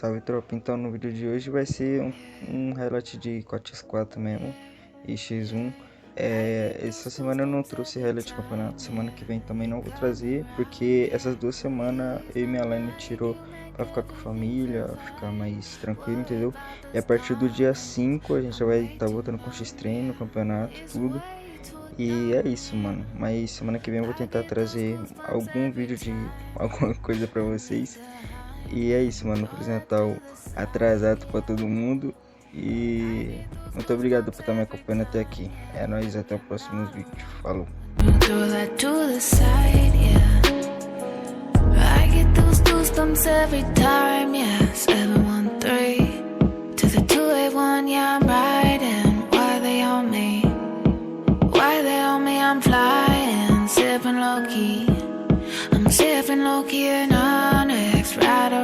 Salve, tropa. Então, no vídeo de hoje vai ser um highlight de COD 4 mesmo e X1. Essa semana eu não trouxe highlight de campeonato, semana que vem também não vou trazer, porque essas 2 semanas eu e minha line tirou pra ficar com a família, ficar mais tranquilo, entendeu? E a partir do dia 5 a gente já vai estar voltando com X-Treino, campeonato, tudo. E é isso, mano. Mas semana que vem eu vou tentar trazer algum vídeo de alguma coisa pra vocês. E é isso, mano. Feliz Natal atrasado pra todo mundo. E muito obrigado por estar me acompanhando até aqui. É nóis, até o próximo vídeo. Falou. Throw that to the side, yeah. I get those goosebumps every time, yeah. 713 to the 281, yeah, I'm riding. Why they on me? Why they on me? I'm flying, sipping low key. I'm sipping low key and Onyx, rider.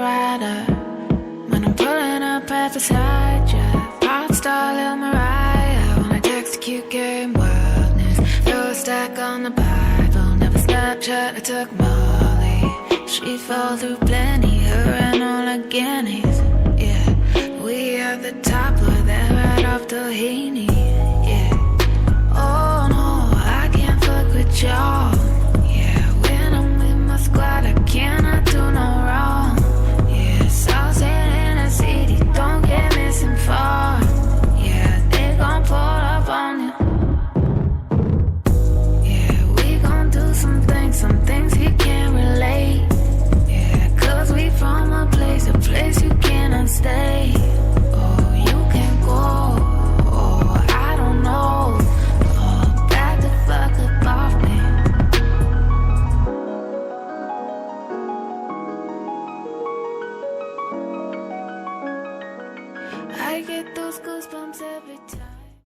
When I'm pulling up at the side, yeah. Pop star Lil Mariah. When I text a cute game, wildness. Throw a stack on the Bible. Never Snapchat, I took Molly. She fall through plenty, her and all her guineas. Yeah, we at the top of that right off Doheny. Yeah, oh no, I can't fuck with y'all. Yeah, when I'm with my squad, I cannot do no wrong. Yeah, sauce in the city, don't get misinformed. Yeah, they gon' pull up on you. Yeah, we gon' do some things you can't relate. Yeah, cause we from a place you cannot stay. Oh, you can go. Oh, I don't know. Oh, back the fuck up off me. I get those good